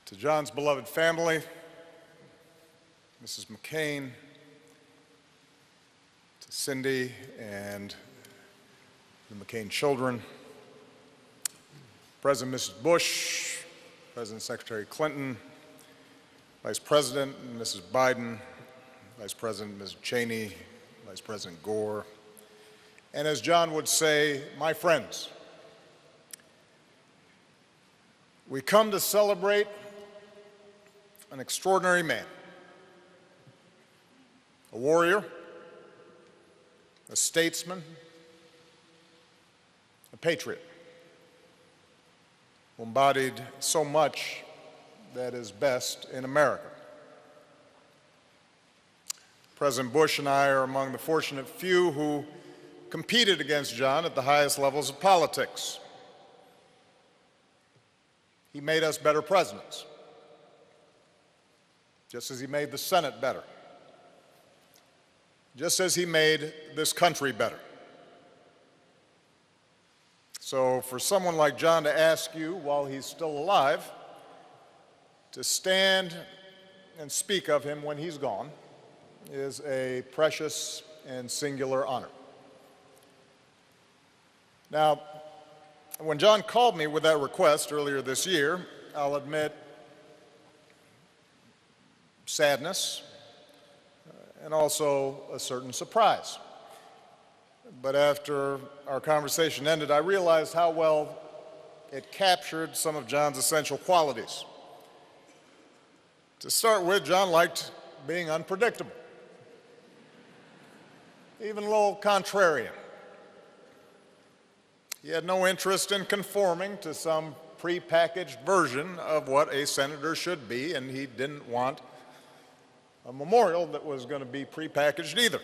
To John's beloved family, Mrs. McCain, to Cindy and the McCain children, President and Mrs. Bush, President and Secretary Clinton, Vice President and Mrs. Biden, Vice President Mrs. Cheney, Vice President Gore, and as John would say, my friends. We come to celebrate an extraordinary man, a warrior, a statesman, a patriot, who embodied so much that is best in America. President Bush and I are among the fortunate few who competed against John at the highest levels of politics. He made us better presidents, just as he made the Senate better, just as he made this country better. So for someone like John to ask you, while he's still alive, to stand and speak of him when he's gone is a precious and singular honor. Now, when John called me with that request earlier this year, I'll admit sadness and also a certain surprise. But after our conversation ended, I realized how well it captured some of John's essential qualities. To start with, John liked being unpredictable, even a little contrarian. He had no interest in conforming to some prepackaged version of what a senator should be, and he didn't want a memorial that was going to be prepackaged either.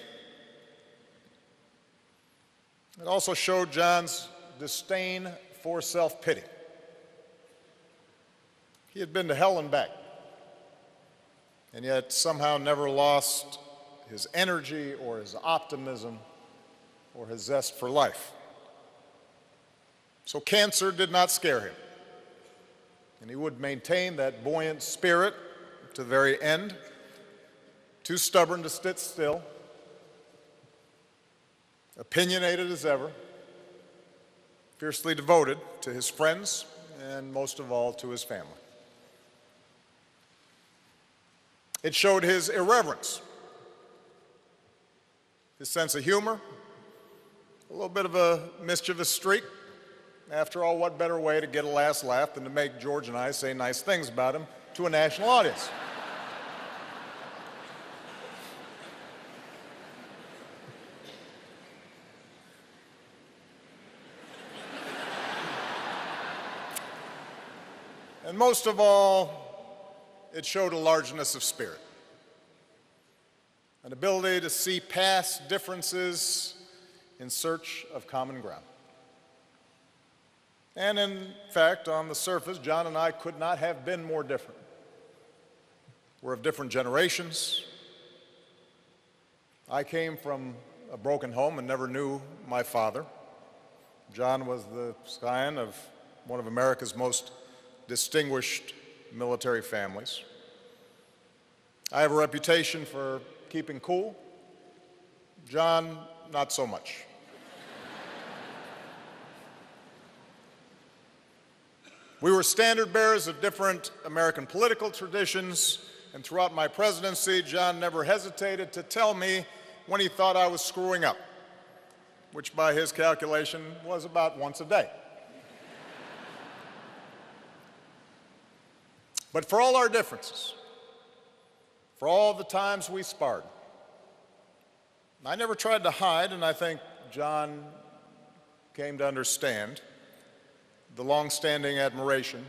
It also showed John's disdain for self-pity. He had been to hell and back, and yet somehow never lost his energy or his optimism or his zest for life. So cancer did not scare him, and he would maintain that buoyant spirit to the very end, too stubborn to sit still, opinionated as ever, fiercely devoted to his friends, and most of all to his family. It showed his irreverence, his sense of humor, a little bit of a mischievous streak. After all, what better way to get a last laugh than to make George and I say nice things about him to a national audience? And most of all, it showed a largeness of spirit, an ability to see past differences in search of common ground. And in fact, on the surface, John and I could not have been more different. We're of different generations. I came from a broken home and never knew my father. John was the scion of one of America's most distinguished military families. I have a reputation for keeping cool. John, not so much. We were standard bearers of different American political traditions, and throughout my presidency, John never hesitated to tell me when he thought I was screwing up, which by his calculation was about once a day. But for all our differences, for all the times we sparred, I never tried to hide, and I think John came to understand the long-standing admiration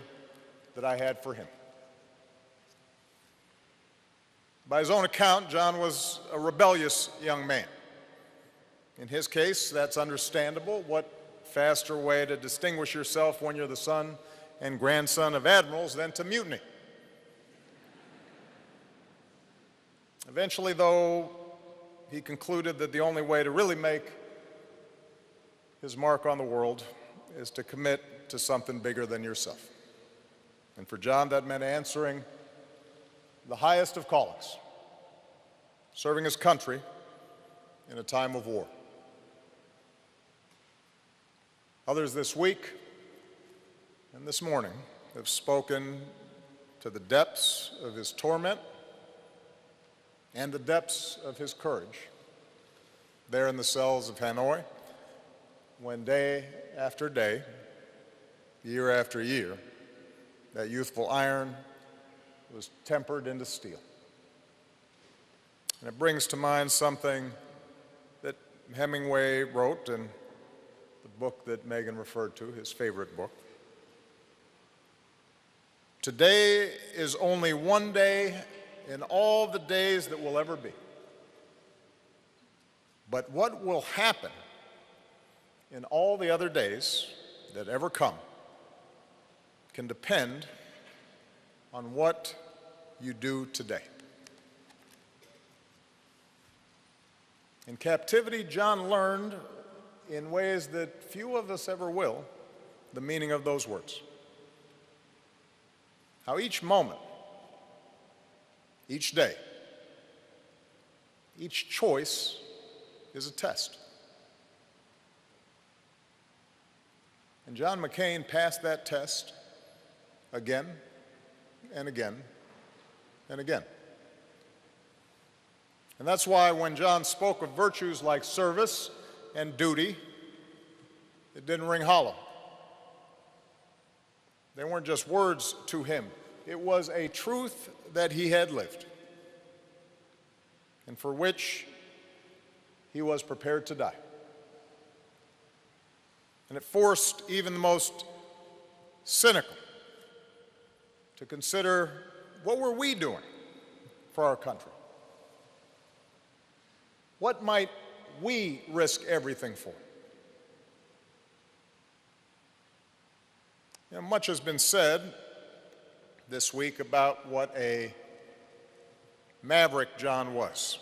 that I had for him. By his own account, John was a rebellious young man. In his case, that's understandable. What faster way to distinguish yourself when you're the son and grandson of admirals than to mutiny? Eventually, though, he concluded that the only way to really make his mark on the world is to commit to something bigger than yourself. And for John, that meant answering the highest of callings, serving his country in a time of war. Others this week and this morning have spoken to the depths of his torment and the depths of his courage there in the cells of Hanoi, when day after day, year after year, that youthful iron was tempered into steel. And it brings to mind something that Hemingway wrote in the book that Megan referred to, his favorite book. Today is only one day in all the days that will ever be. But what will happen in all the other days that ever come can depend on what you do today. In captivity, John learned, in ways that few of us ever will, the meaning of those words. How each moment, each day, each choice is a test. And John McCain passed that test again and again and again. And that's why when John spoke of virtues like service and duty, it didn't ring hollow. They weren't just words to him. It was a truth that he had lived and for which he was prepared to die. And it forced even the most cynical to consider, what were we doing for our country? What might we risk everything for? You know, much has been said this week about what a maverick John was.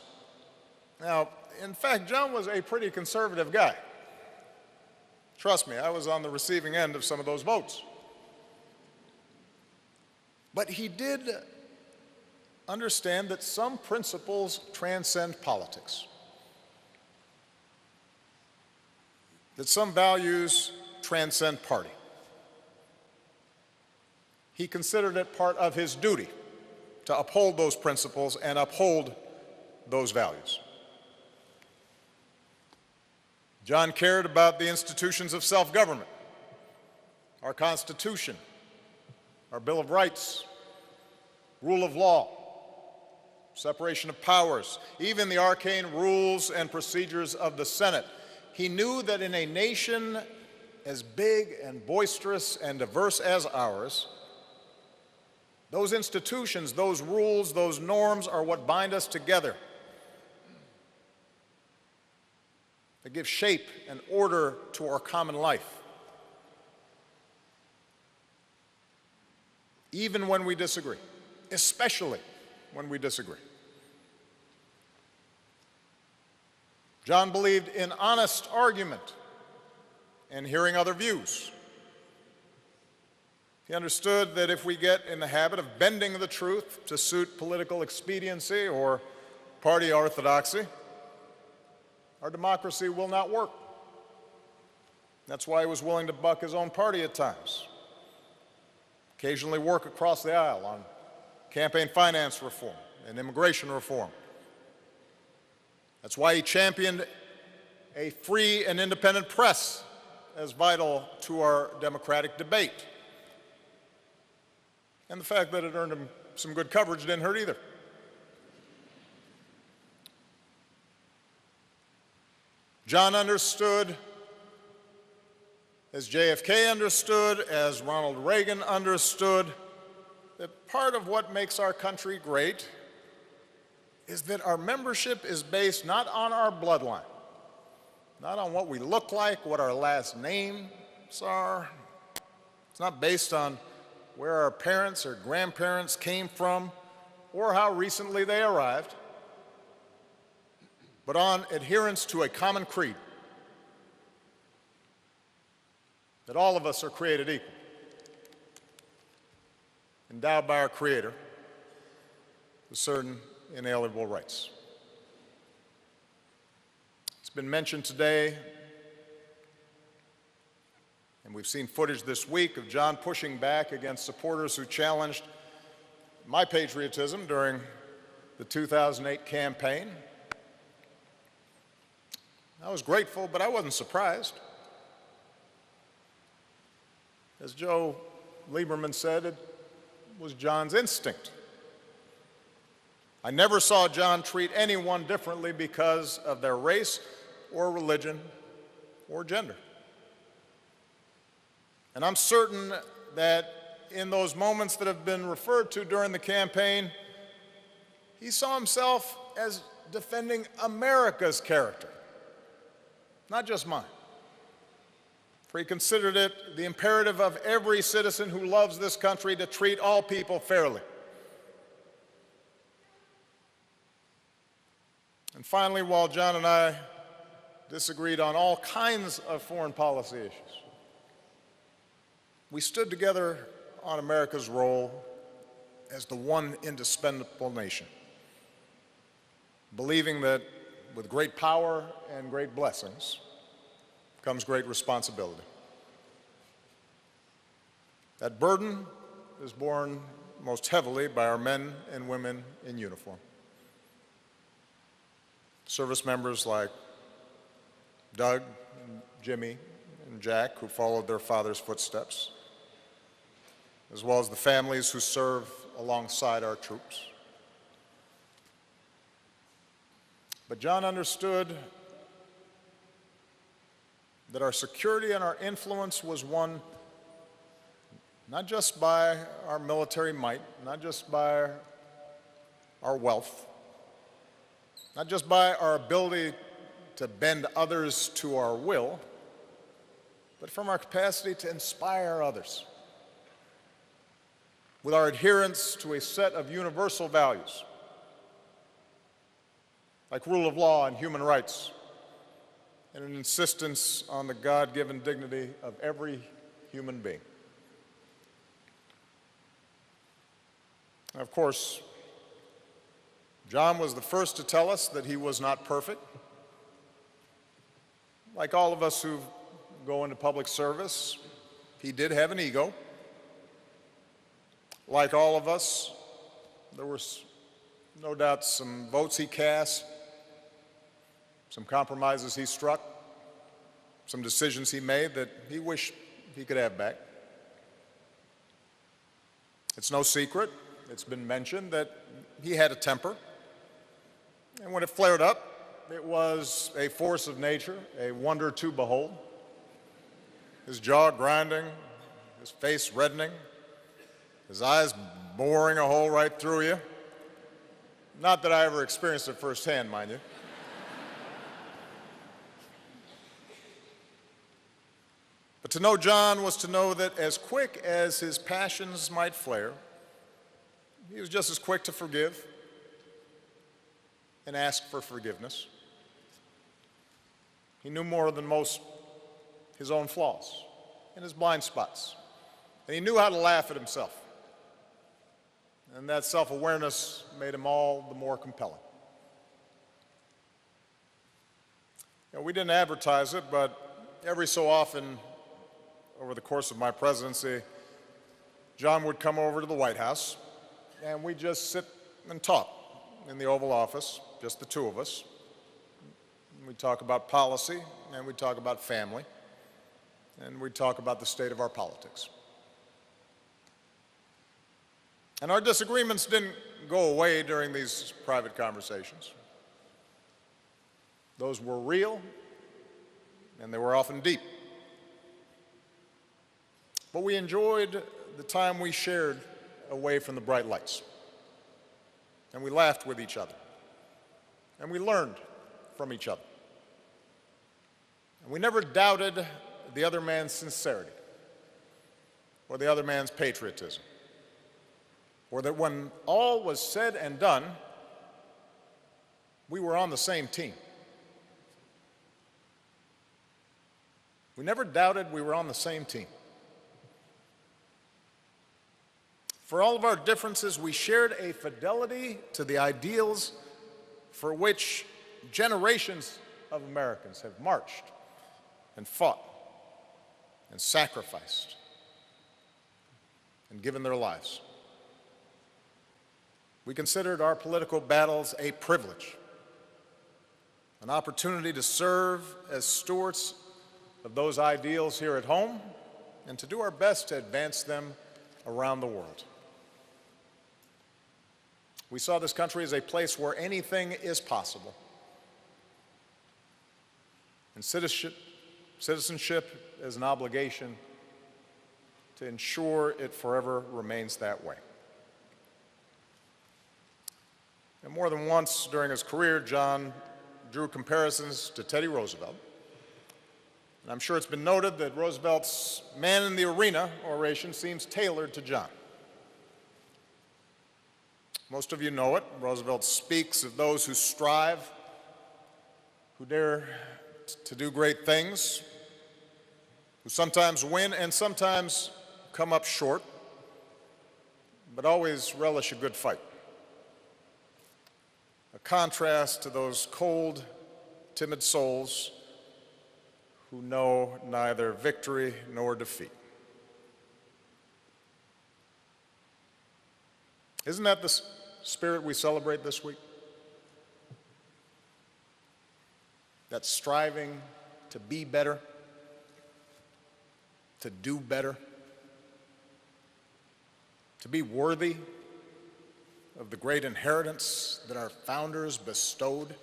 Now, in fact, John was a pretty conservative guy. Trust me, I was on the receiving end of some of those votes. But he did understand that some principles transcend politics, that some values transcend party. He considered it part of his duty to uphold those principles and uphold those values. John cared about the institutions of self-government, our Constitution, our Bill of Rights, rule of law, separation of powers, even the arcane rules and procedures of the Senate. He knew that in a nation as big and boisterous and diverse as ours, those institutions, those rules, those norms are what bind us together. They give shape and order to our common life. Even when we disagree, especially when we disagree. John believed in honest argument and hearing other views. He understood that if we get in the habit of bending the truth to suit political expediency or party orthodoxy, our democracy will not work. That's why he was willing to buck his own party at times, occasionally work across the aisle on campaign finance reform and immigration reform. That's why he championed a free and independent press as vital to our democratic debate. And the fact that it earned him some good coverage didn't hurt either. John understood, as JFK understood, as Ronald Reagan understood, that part of what makes our country great is that our membership is based not on our bloodline, not on what we look like, what our last names are. It's not based on where our parents or grandparents came from or how recently they arrived, but on adherence to a common creed, that all of us are created equal. endowed by our Creator with certain inalienable rights. It's been mentioned today, and we've seen footage this week of John pushing back against supporters who challenged my patriotism during the 2008 campaign. I was grateful, but I wasn't surprised. As Joe Lieberman said, it was John's instinct. I never saw John treat anyone differently because of their race or religion or gender. And I'm certain that in those moments that have been referred to during the campaign, he saw himself as defending America's character, not just mine. For he considered it the imperative of every citizen who loves this country to treat all people fairly. And finally, while John and I disagreed on all kinds of foreign policy issues, we stood together on America's role as the one indispensable nation, believing that with great power and great blessings comes great responsibility. That burden is borne most heavily by our men and women in uniform. Service members like Doug, and Jimmy, and Jack, who followed their father's footsteps, as well as the families who serve alongside our troops. But John understood that our security and our influence was won not just by our military might, not just by our wealth, not just by our ability to bend others to our will, but from our capacity to inspire others with our adherence to a set of universal values like rule of law and human rights, and an insistence on the God-given dignity of every human being. Of course, John was the first to tell us that he was not perfect. Like all of us who go into public service, he did have an ego. Like all of us, there were no doubt some votes he cast, some compromises he struck, some decisions he made that he wished he could have back. It's no secret, it's been mentioned, that he had a temper. And when it flared up, it was a force of nature, a wonder to behold. His jaw grinding, his face reddening, his eyes boring a hole right through you. Not that I ever experienced it firsthand, mind you. But to know John was to know that as quick as his passions might flare, he was just as quick to forgive and ask for forgiveness. He knew more than most his own flaws and his blind spots. And he knew how to laugh at himself. And that self-awareness made him all the more compelling. You know, we didn't advertise it, but every so often over the course of my presidency, John would come over to the White House, and we'd just sit and talk in the Oval Office, just the two of us. We'd talk about policy, and we'd talk about family, and we'd talk about the state of our politics. And our disagreements didn't go away during these private conversations. Those were real, and they were often deep. But we enjoyed the time we shared away from the bright lights. And we laughed with each other. And we learned from each other. And we never doubted the other man's sincerity or the other man's patriotism, or that when all was said and done, we were on the same team. We never doubted we were on the same team. For all of our differences, we shared a fidelity to the ideals for which generations of Americans have marched and fought and sacrificed and given their lives. We considered our political battles a privilege, an opportunity to serve as stewards of those ideals here at home and to do our best to advance them around the world. We saw this country as a place where anything is possible. And citizenship is an obligation to ensure it forever remains that way. And more than once during his career, John drew comparisons to Teddy Roosevelt. And I'm sure it's been noted that Roosevelt's man in the arena oration seems tailored to John. Most of you know it. Roosevelt speaks of those who strive, who dare to do great things, who sometimes win and sometimes come up short, but always relish a good fight. A contrast to those cold, timid souls who know neither victory nor defeat. Isn't that the spirit we celebrate this week? That striving to be better, to do better, to be worthy of the great inheritance that our founders bestowed.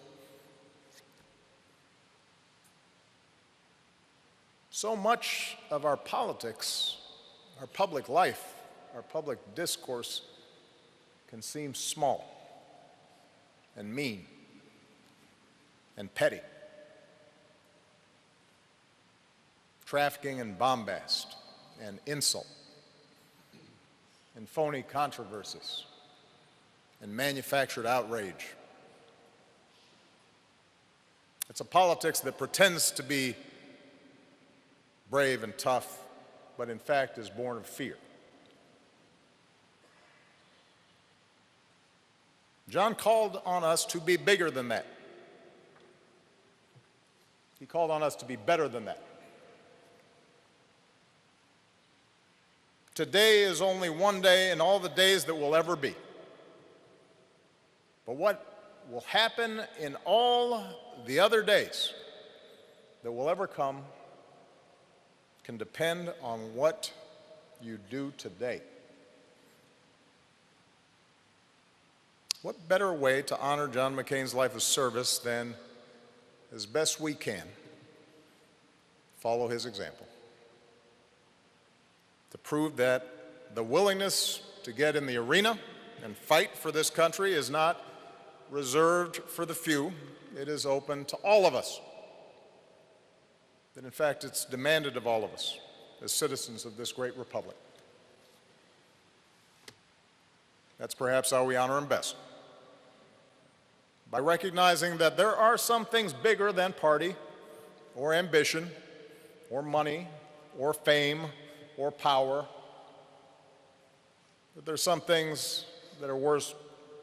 So much of our politics, our public life, our public discourse can seem small and mean and petty. Trafficking in bombast and insult and phony controversies and manufactured outrage. It's a politics that pretends to be brave and tough, but in fact is born of fear. John called on us to be bigger than that. He called on us to be better than that. Today is only one day in all the days that will ever be. But what will happen in all the other days that will ever come can depend on what you do today. What better way to honor John McCain's life of service than, as best we can, follow his example? To prove that the willingness to get in the arena and fight for this country is not reserved for the few, it is open to all of us. That in fact it's demanded of all of us as citizens of this great republic. That's perhaps how we honor him best. By recognizing that there are some things bigger than party or ambition or money or fame or power. That there's some things that are worth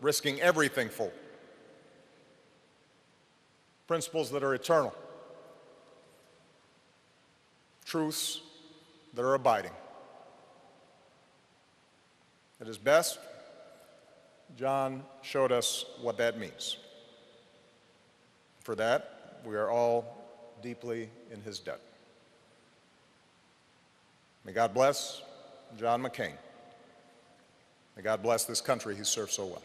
risking everything for. Principles that are eternal. Truths that are abiding. At his best, John showed us what that means. For that, we are all deeply in his debt. May God bless John McCain. May God bless this country he served so well.